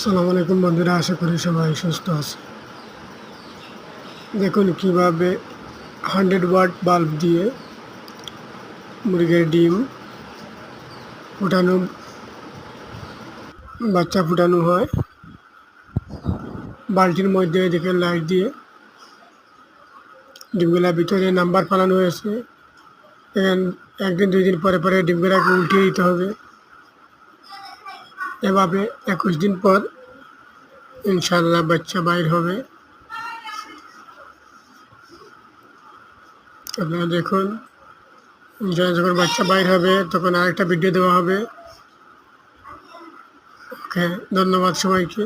আসসালামু আলাইকুম বন্ধুরা, আশা করি সবাই সুস্থ আছে। দেখুন কিভাবে 100 ওয়াট বাল্ব দিয়ে মুরগির ডিম ফুটানো বাচ্চা ফুটানো হয়। বালতির মধ্যে দেখে লাইট দিয়ে ডিমগুলার ভিতরে নাম্বার ফালানো হয়েছে। একদিন 2 দিন পরে পরে ডিমগুলাকে উল্টিয়ে দিতে হবে। এভাবে 21 দিন পর ইনশাআল্লাহ বাচ্চা বাইর হবে। আপনারা দেখুন, যখন বাচ্চা বাইর হবে তখন আরেকটা ভিডিও দেওয়া হবে। ওকে, ধন্যবাদ সবাইকে।